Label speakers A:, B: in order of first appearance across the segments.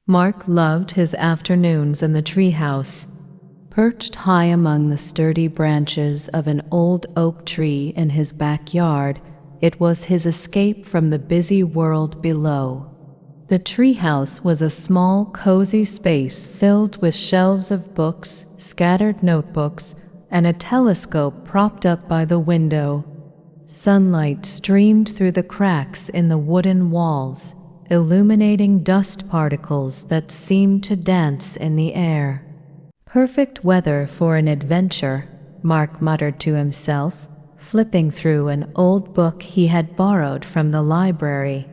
A: Mark loved his afternoons in the treehouse. Perched high among the sturdy branches of an old oak tree in his backyard, it was his escape from the busy world below. The treehouse was a small, cozy space filled with shelves of books, scattered notebooks, and a telescope propped up by the window. Sunlight streamed through the cracks in the wooden walls, illuminating dust particles that seemed to dance in the air. Perfect weather for an adventure, Mark muttered to himself, flipping through an old book he had borrowed from the library.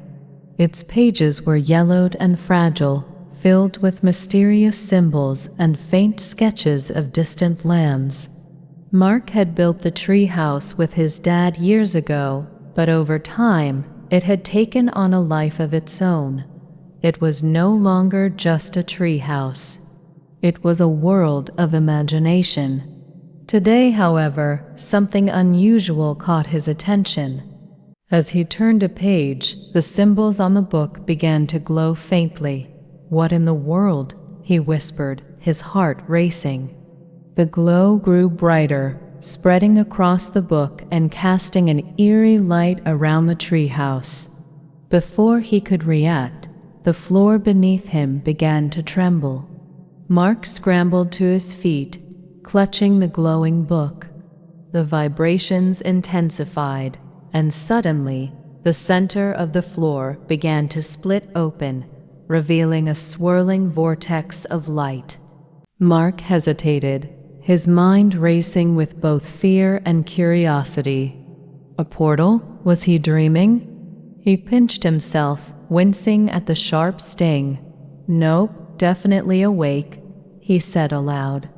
A: Its pages were yellowed and fragile, filled with mysterious symbols and faint sketches of distant lands. Mark had built the treehouse with his dad years ago, but over time, it had taken on a life of its own. It was no longer just a treehouse. It was a world of imagination. Today, however, something unusual caught his attention. As he turned a page, the symbols on the book began to glow faintly. "What in the world?" he whispered, his heart racing. The glow grew brighter, spreading across the book and casting an eerie light around the treehouse. Before he could react, the floor beneath him began to tremble. Mark scrambled to his feet, clutching the glowing book. The vibrations intensified, and suddenly, the center of the floor began to split open, revealing a swirling vortex of light. Mark hesitated, his mind racing with both fear and curiosity. A portal? Was he dreaming? He pinched himself, wincing at the sharp sting. "Nope, definitely awake," he said aloud.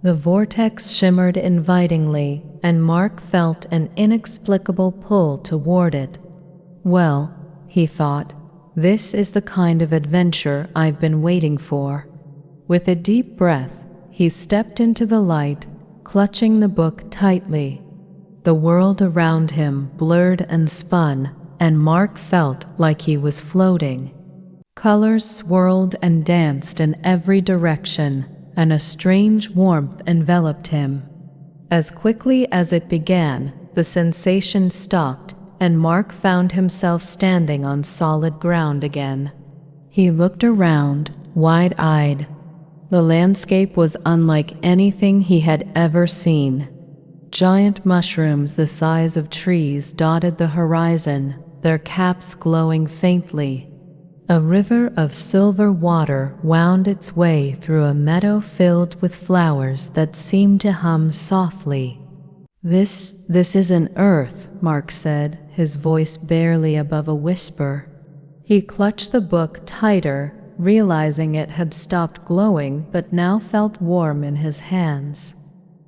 A: The vortex shimmered invitingly, and Mark felt an inexplicable pull toward it. "Well," he thought, "this is the kind of adventure I've been waiting for." With a deep breath, he stepped into the light, clutching the book tightly. The world around him blurred and spun, and Mark felt like he was floating. Colors swirled and danced in every direction, and a strange warmth enveloped him. As quickly as it began, the sensation stopped, and Mark found himself standing on solid ground again. He looked around, wide-eyed. The landscape was unlike anything he had ever seen. Giant mushrooms the size of trees dotted the horizon, their caps glowing faintly. A river of silver water wound its way through a meadow filled with flowers that seemed to hum softly. This isn't Earth," Mark said, his voice barely above a whisper. He clutched the book tighter, realizing it had stopped glowing but now felt warm in his hands.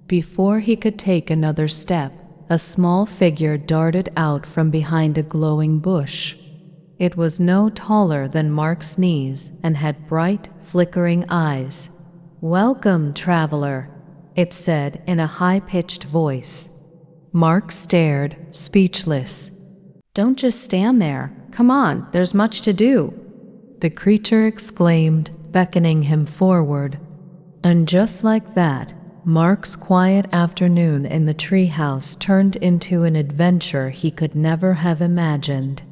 A: Before he could take another step, a small figure darted out from behind a glowing bush. It was no taller than Mark's knees and had bright, flickering eyes. "Welcome, traveler," it said in a high-pitched voice. Mark stared, speechless. "Don't just stand there. Come on, there's much to do," the creature exclaimed, beckoning him forward. And just like that, Mark's quiet afternoon in the treehouse turned into an adventure he could never have imagined.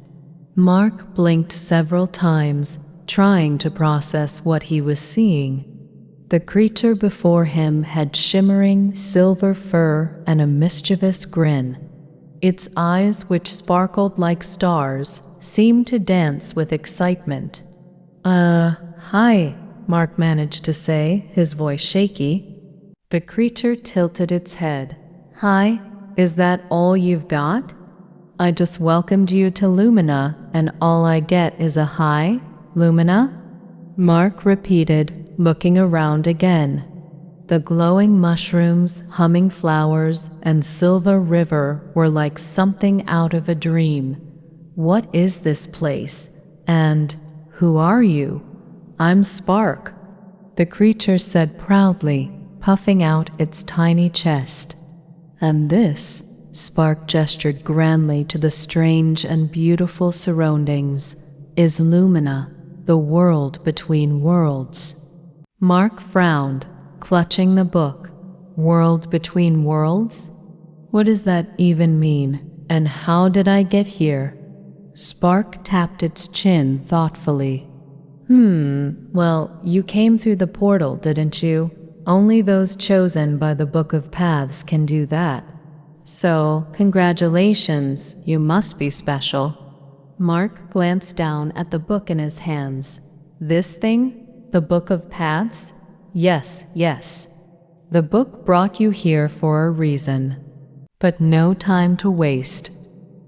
A: Mark blinked several times, trying to process what he was seeing. The creature before him had shimmering silver fur and a mischievous grin. Its eyes, which sparkled like stars, seemed to dance with excitement. Hi," Mark managed to say, his voice shaky. The creature tilted its head. "Hi, is that all you've got? I just welcomed you to Lumina, and all I get is a hi, Lumina?" Mark repeated, looking around again. The glowing mushrooms, humming flowers, and silver river were like something out of a dream. "What is this place? And who are you?" "I'm Spark," the creature said proudly, puffing out its tiny chest. "And this," Spark gestured grandly to the strange and beautiful surroundings, "is Lumina, the world between worlds. Mark frowned, clutching the book. World between worlds? What does that even mean? And how did I get here? Spark tapped its chin thoughtfully. Well, you came through the portal, didn't you? Only those chosen by the Book of Paths can do that. So, congratulations, you must be special. Mark glanced down at the book in his hands. This thing? The Book of Paths? Yes, yes. The book brought you here for a reason. But no time to waste.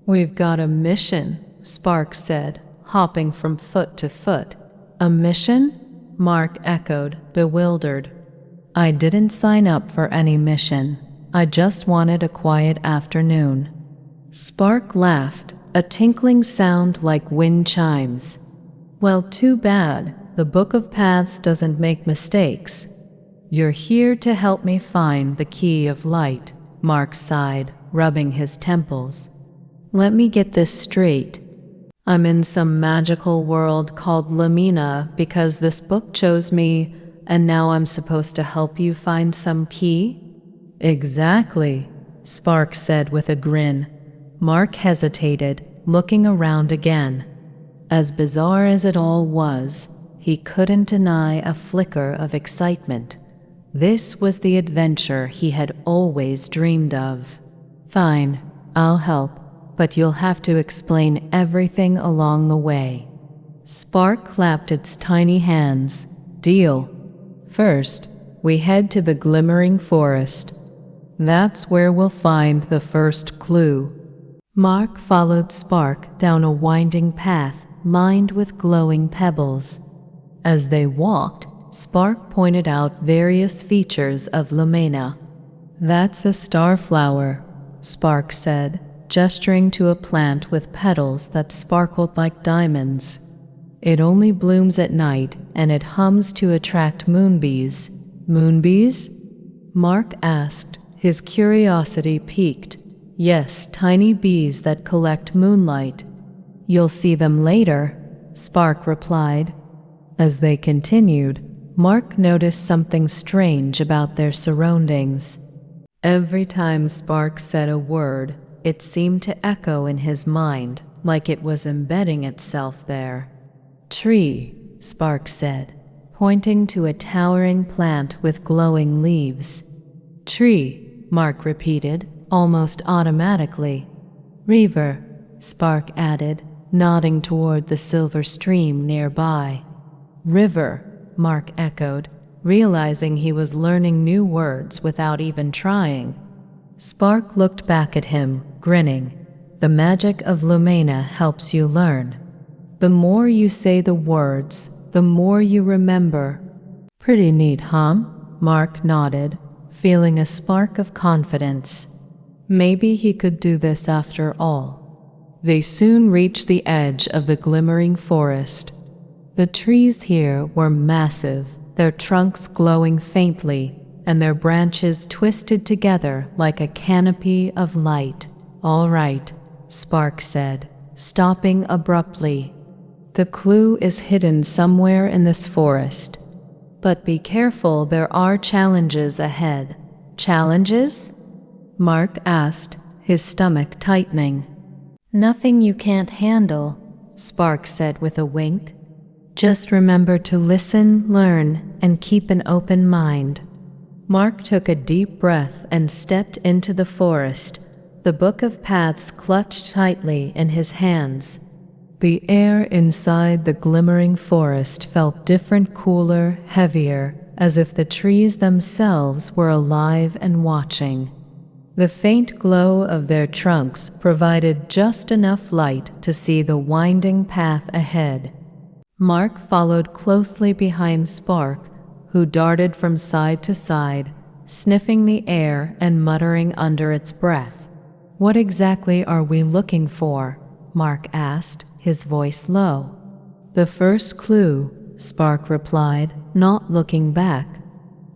A: We've got a mission, Spark said, hopping from foot to foot. A mission? Mark echoed, bewildered. I didn't sign up for any mission. I just wanted a quiet afternoon. Spark laughed, a tinkling sound like wind chimes. Well, too bad. The Book of Paths doesn't make mistakes. You're here to help me find the key of light, Mark sighed, rubbing his temples. Let me get this straight. I'm in some magical world called Lumina because this book chose me, and now I'm supposed to help you find some key? Exactly, Spark said with a grin. Mark hesitated, looking around again. As bizarre as it all was, he couldn't deny a flicker of excitement. This was the adventure he had always dreamed of. Fine, I'll help, but you'll have to explain everything along the way. Spark clapped its tiny hands. Deal. First, we head to the glimmering forest. That's where we'll find the first clue. Mark followed Spark down a winding path lined with glowing pebbles. As they walked, Spark pointed out various features of Lumina. That's a starflower, Spark said, gesturing to a plant with petals that sparkled like diamonds. It only blooms at night, and it hums to attract moonbees. Moonbees? Mark asked, his curiosity piqued. Yes, tiny bees that collect moonlight. You'll see them later, Spark replied. As they continued, Mark noticed something strange about their surroundings. Every time Spark said a word, it seemed to echo in his mind, like it was embedding itself there. Tree, Spark said, pointing to a towering plant with glowing leaves. Tree, Mark repeated, almost automatically. River, Spark added, nodding toward the silver stream nearby. River, Mark echoed, realizing he was learning new words without even trying. Spark looked back at him, grinning. The magic of Lumina helps you learn. The more you say the words, the more you remember. Pretty neat, huh? Mark nodded, feeling a spark of confidence. Maybe he could do this after all. They soon reached the edge of the glimmering forest. The trees here were massive, their trunks glowing faintly, and their branches twisted together like a canopy of light. All right, Spark said, stopping abruptly. The clue is hidden somewhere in this forest. But be careful, there are challenges ahead. Challenges? Mark asked, his stomach tightening. Nothing you can't handle, Spark said with a wink. Just remember to listen, learn, and keep an open mind. Mark took a deep breath and stepped into the forest, the Book of Paths clutched tightly in his hands. The air inside the glimmering forest felt different, cooler, heavier, as if the trees themselves were alive and watching. The faint glow of their trunks provided just enough light to see the winding path ahead. Mark followed closely behind Spark, who darted from side to side, sniffing the air and muttering under its breath. What exactly are we looking for? Mark asked, his voice low. The first clue, Spark replied, not looking back.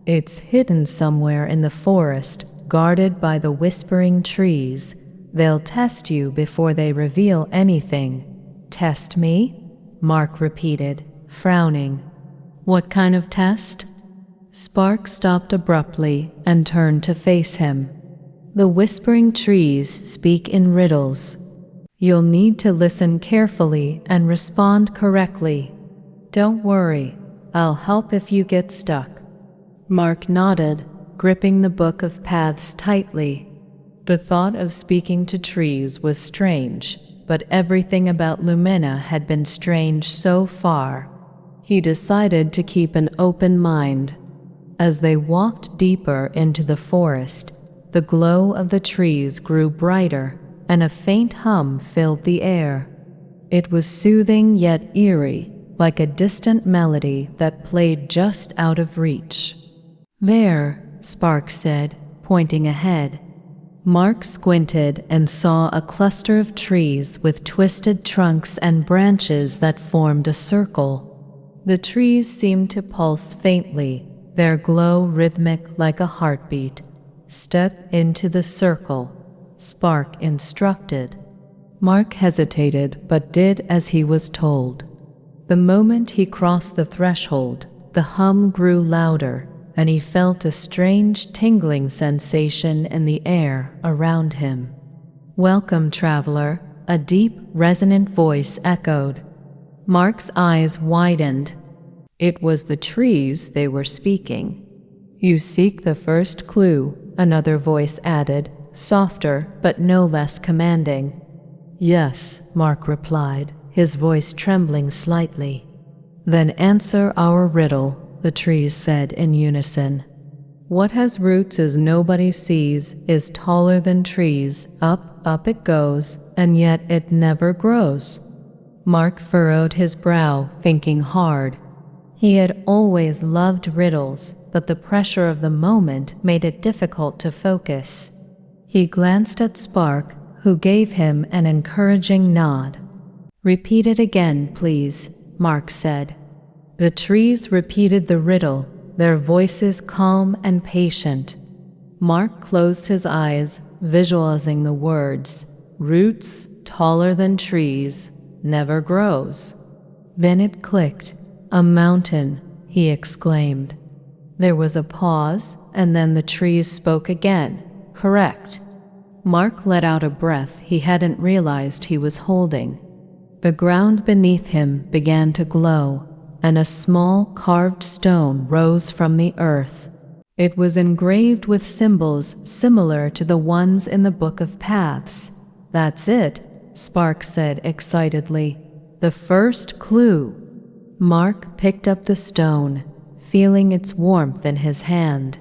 A: It's hidden somewhere in the forest, guarded by the whispering trees. They'll test you before they reveal anything. Test me? Mark repeated, frowning. "What kind of test?" Spark stopped abruptly and turned to face him. "The whispering trees speak in riddles. You'll need to listen carefully and respond correctly. Don't worry, I'll help if you get stuck." Mark nodded, gripping the Book of Paths tightly. The thought of speaking to trees was strange, but everything about Lumina had been strange so far. He decided to keep an open mind. As they walked deeper into the forest, the glow of the trees grew brighter, and a faint hum filled the air. It was soothing yet eerie, like a distant melody that played just out of reach. "There," Spark said, pointing ahead. Mark squinted and saw a cluster of trees with twisted trunks and branches that formed a circle. The trees seemed to pulse faintly, their glow rhythmic like a heartbeat. "Step into the circle," Spark instructed. Mark hesitated but did as he was told. The moment he crossed the threshold, the hum grew louder, and he felt a strange tingling sensation in the air around him. "Welcome, traveler," a deep, resonant voice echoed. Mark's eyes widened. It was the trees they were speaking. "You seek the first clue," another voice added, softer but no less commanding. "Yes," Mark replied, his voice trembling slightly. "Then answer our riddle," the trees said in unison. "What has roots as nobody sees, is taller than trees, up it goes, and yet it never grows?" Mark furrowed his brow, thinking hard. He had always loved riddles, but the pressure of the moment made it difficult to focus. He glanced at Spark, who gave him an encouraging nod. "Repeat it again, please," Mark said. The trees repeated the riddle, their voices calm and patient. Mark closed his eyes, visualizing the words, "Roots taller than trees, never grows." Then it clicked. "A mountain," he exclaimed. There was a pause, and then the trees spoke again. "Correct." Mark let out a breath he hadn't realized he was holding. The ground beneath him began to glow, and a small carved stone rose from the earth. It was engraved with symbols similar to the ones in the Book of Paths. "That's it," Spark said excitedly. "The first clue." Mark picked up the stone, feeling its warmth in his hand.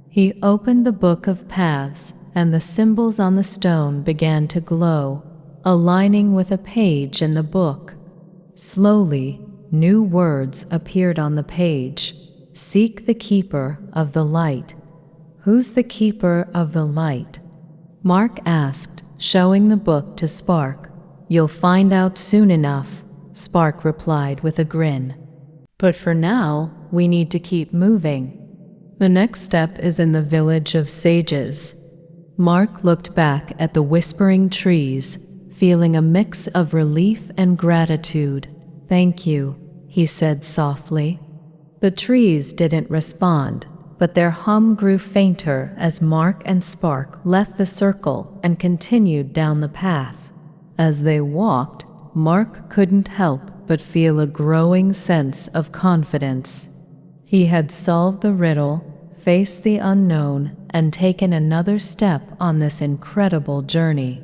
A: He opened the Book of Paths, and the symbols on the stone began to glow, aligning with a page in the book. Slowly, new words appeared on the page. "Seek the keeper of the light." "Who's the keeper of the light?" Mark asked, showing the book to Spark. "You'll find out soon enough," Spark replied with a grin. "But for now, we need to keep moving. The next step is in the village of sages." Mark looked back at the whispering trees, feeling a mix of relief and gratitude. "Thank you," he said softly. The trees didn't respond, but their hum grew fainter as Mark and Spark left the circle and continued down the path. As they walked, Mark couldn't help but feel a growing sense of confidence. He had solved the riddle, faced the unknown, and taken another step on this incredible journey.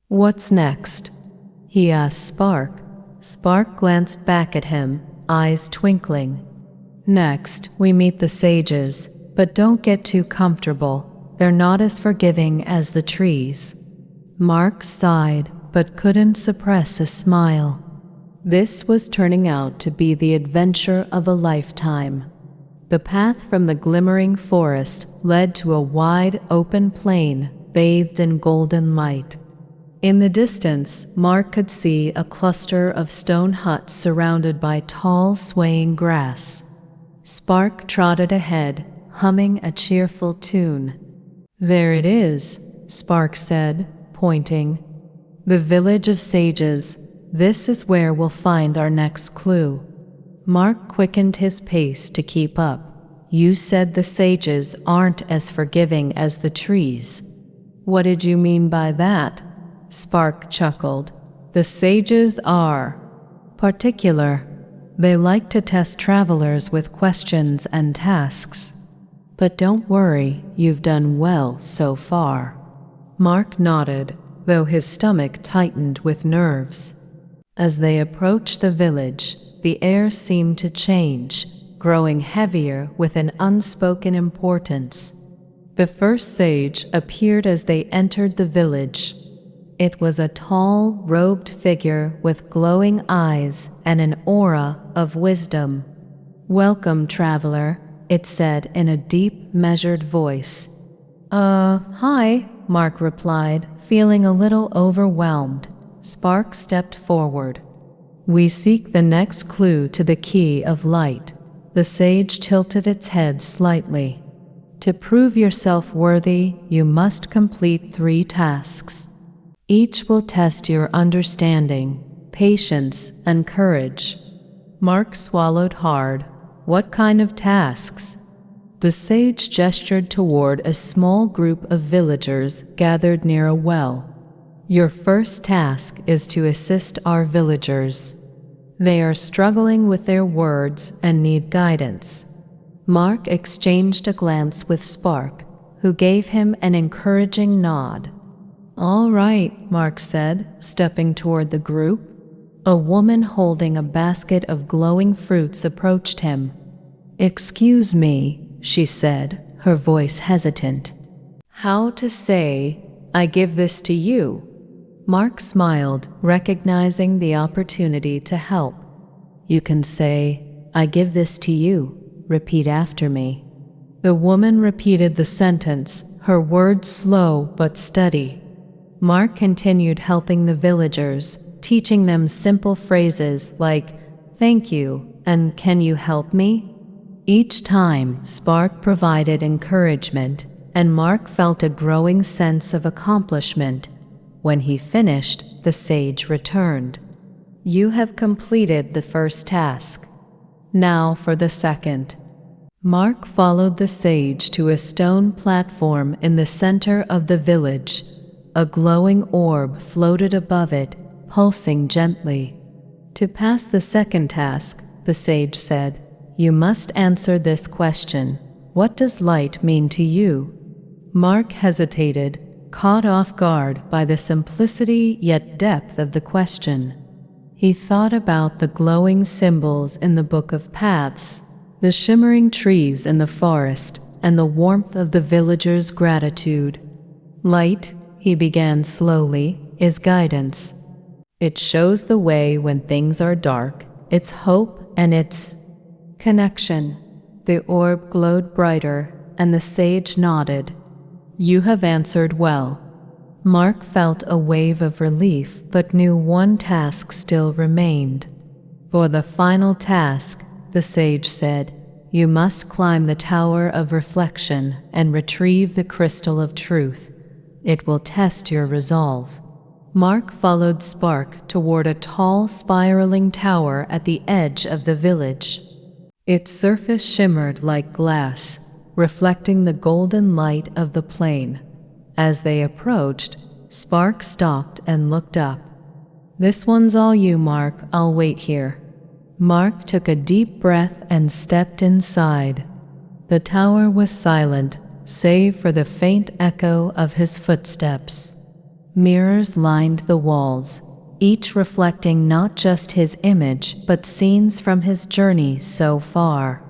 A: "What's next?" he asked Spark. Spark glanced back at him, eyes twinkling. "Next, we meet the sages, but don't get too comfortable. They're not as forgiving as the trees." Mark sighed, but couldn't suppress a smile. This was turning out to be the adventure of a lifetime. The path from the glimmering forest led to a wide, open plain bathed in golden light. In the distance, Mark could see a cluster of stone huts surrounded by tall, swaying grass. Spark trotted ahead, humming a cheerful tune. "There it is," Spark said, pointing. "The village of sages. This is where we'll find our next clue." Mark quickened his pace to keep up. You said the sages aren't as forgiving as the trees. What did you mean by that? Spark chuckled. The sages are particular. They like to test travelers with questions and tasks. But don't worry, you've done well so far. Mark nodded, though his stomach tightened with nerves. As they approached the village, the air seemed to change, growing heavier with an unspoken importance. The first sage appeared as they entered the village. It was a tall, robed figure with glowing eyes and an aura of wisdom. Welcome, traveler, it said in a deep, measured voice. Hi, Mark replied, feeling a little overwhelmed. Spark stepped forward. We seek the next clue to the key of light. The sage tilted its head slightly. To prove yourself worthy, you must complete 3 tasks. Each will test your understanding, patience, and courage. Mark swallowed hard. What kind of tasks? The sage gestured toward a small group of villagers gathered near a well. Your first task is to assist our villagers. They are struggling with their words and need guidance. Mark exchanged a glance with Spark, who gave him an encouraging nod. All right, Mark said, stepping toward the group. A woman holding a basket of glowing fruits approached him. Excuse me, she said, her voice hesitant. How to say, I give this to you? Mark smiled, recognizing the opportunity to help. You can say, I give this to you. Repeat after me. The woman repeated the sentence, her words slow but steady. Mark continued helping the villagers, teaching them simple phrases like, thank you, and can you help me? Each time, Spark provided encouragement, and Mark felt a growing sense of accomplishment. When he finished, the sage returned. You have completed the first task. Now for the second. Mark followed the sage to a stone platform in the center of the village. A glowing orb floated above it, pulsing gently. To pass the second task, the sage said, you must answer this question. What does light mean to you? Mark hesitated, caught off guard by the simplicity yet depth of the question. He thought about the glowing symbols in the Book of Paths, the shimmering trees in the forest, and the warmth of the villagers' gratitude. Light, he began slowly, is guidance. It shows the way when things are dark, it's hope and it's connection. The orb glowed brighter, and the sage nodded. You have answered well. Mark felt a wave of relief, but knew one task still remained. For the final task, the sage said, you must climb the Tower of Reflection and retrieve the Crystal of Truth. It will test your resolve. Mark followed Spark toward a tall, spiraling tower at the edge of the village. Its surface shimmered like glass, reflecting the golden light of the plain. As they approached, Spark stopped and looked up. This one's all you, Mark. I'll wait here. Mark took a deep breath and stepped inside. The tower was silent, save for the faint echo of his footsteps. Mirrors lined the walls, each reflecting not just his image but scenes from his journey so far.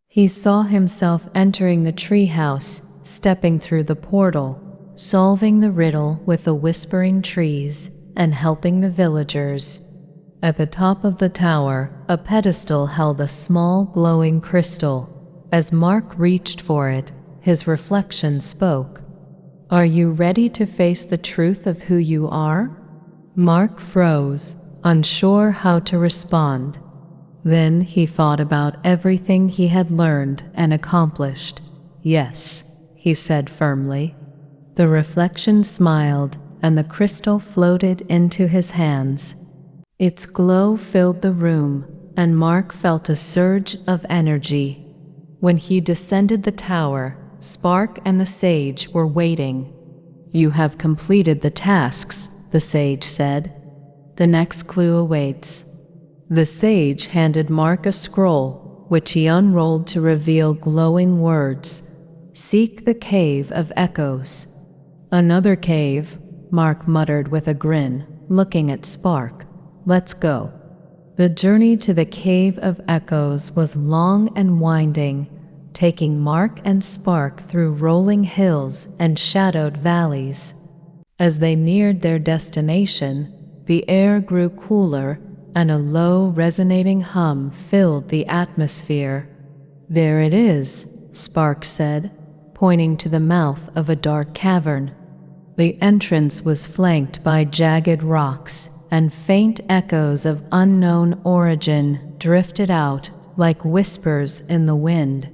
A: He saw himself entering the treehouse, stepping through the portal, solving the riddle with the whispering trees, and helping the villagers. At the top of the tower, a pedestal held a small glowing crystal. As Mark reached for it, his reflection spoke. Are you ready to face the truth of who you are? Mark froze, unsure how to respond. Then he thought about everything he had learned and accomplished. Yes, he said firmly. The reflection smiled, and the crystal floated into his hands. Its glow filled the room, and Mark felt a surge of energy. When he descended the tower, Spark and the sage were waiting. "You have completed the tasks," the sage said. "The next clue awaits." The sage handed Mark a scroll, which he unrolled to reveal glowing words. "Seek the Cave of Echoes." "Another cave," Mark muttered with a grin, looking at Spark. "Let's go." The journey to the Cave of Echoes was long and winding, taking Mark and Spark through rolling hills and shadowed valleys. As they neared their destination, the air grew cooler and a low, resonating hum filled the atmosphere. "There it is," Spark said, pointing to the mouth of a dark cavern. The entrance was flanked by jagged rocks, and faint echoes of unknown origin drifted out like whispers in the wind.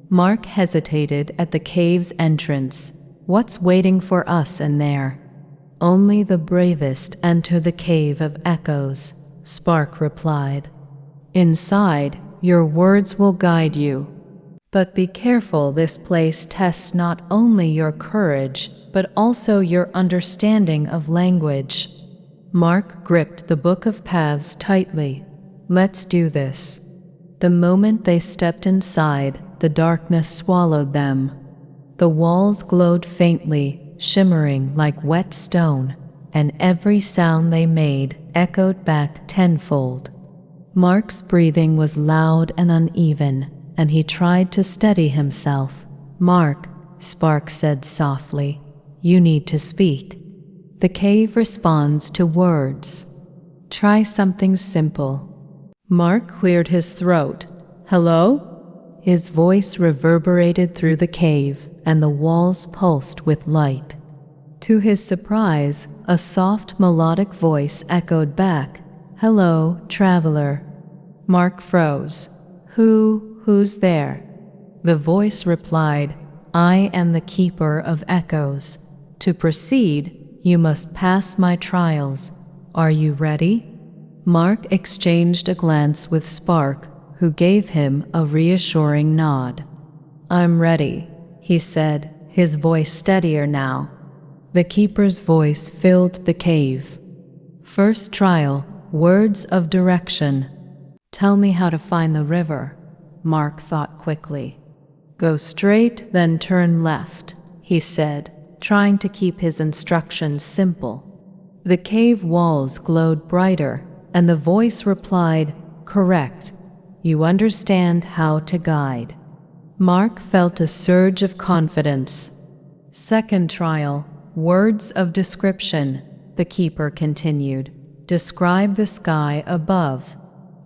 A: Mark hesitated at the cave's entrance. "What's waiting for us in there?" "Only the bravest enter the Cave of Echoes," Spark replied. "Inside, your words will guide you. But be careful, this place tests not only your courage, but also your understanding of language." Mark gripped the Book of Paths tightly. "Let's do this." The moment they stepped inside, the darkness swallowed them. The walls glowed faintly, shimmering like wet stone, and every sound they made echoed back tenfold. Mark's breathing was loud and uneven, and he tried to steady himself. "Mark," Spark said softly, "you need to speak." The cave responds to words. Try something simple. Mark cleared his throat. "Hello?" His voice reverberated through the cave, and the walls pulsed with light. To his surprise, a soft, melodic voice echoed back, "Hello, traveler." Mark froze. Who's there?" The voice replied, "I am the Keeper of Echoes. To proceed, you must pass my trials. Are you ready?" Mark exchanged a glance with Spark, who gave him a reassuring nod. "I'm ready," he said, his voice steadier now. The Keeper's voice filled the cave. "First trial, words of direction. Tell me how to find the river." Mark thought quickly. "Go straight, then turn left," he said, trying to keep his instructions simple. The cave walls glowed brighter, and the voice replied, "Correct. You understand how to guide." Mark felt a surge of confidence. "Second trial, words of description," the Keeper continued. "Describe the sky above."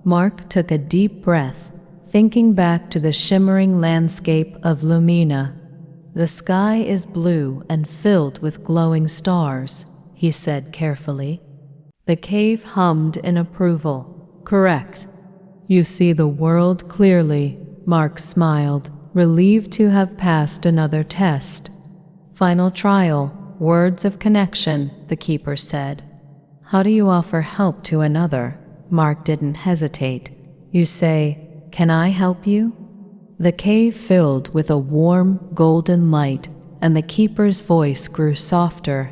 A: Mark took a deep breath, thinking back to the shimmering landscape of Lumina. "The sky is blue and filled with glowing stars," he said carefully. The cave hummed in approval. "Correct. You see the world clearly," Mark smiled, relieved to have passed another test. "Final trial, words of connection," the Keeper said. "How do you offer help to another?" Mark didn't hesitate. "You say, 'Can I help you?'" The cave filled with a warm, golden light, and the Keeper's voice grew softer.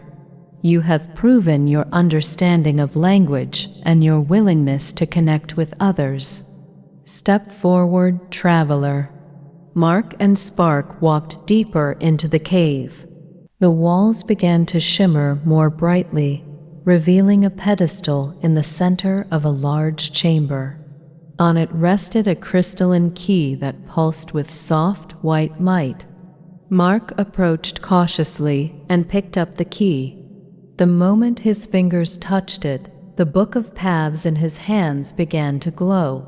A: "You have proven your understanding of language and your willingness to connect with others. Step forward, traveler." Mark and Spark walked deeper into the cave. The walls began to shimmer more brightly, revealing a pedestal in the center of a large chamber. On it rested a crystalline key that pulsed with soft, white light. Mark approached cautiously and picked up the key. The moment his fingers touched it, the Book of Paths in his hands began to glow.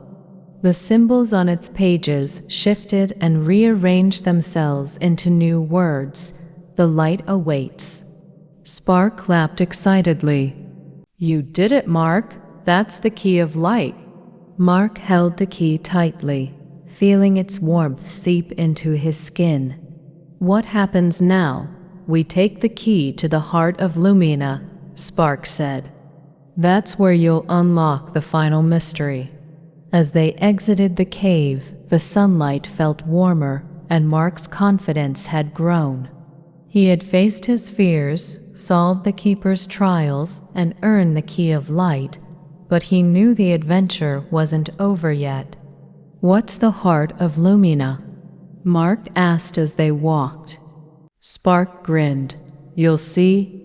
A: The symbols on its pages shifted and rearranged themselves into new words. "The light awaits." Spark clapped excitedly. "You did it, Mark! That's the key of light." Mark held the key tightly, feeling its warmth seep into his skin. "What happens now?" "We take the key to the heart of Lumina," Spark said. "That's where you'll unlock the final mystery." As they exited the cave, the sunlight felt warmer, and Mark's confidence had grown. He had faced his fears, solved the Keeper's trials, and earned the Key of Light, but he knew the adventure wasn't over yet. "What's the heart of Lumina?" Mark asked as they walked. Spark grinned. "You'll see.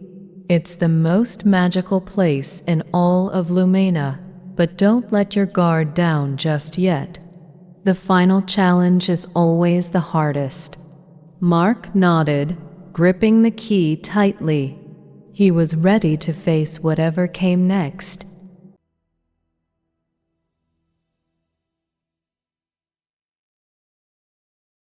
A: It's the most magical place in all of Lumina, but don't let your guard down just yet. The final challenge is always the hardest." Mark nodded, gripping the key tightly. He was ready to face whatever came next.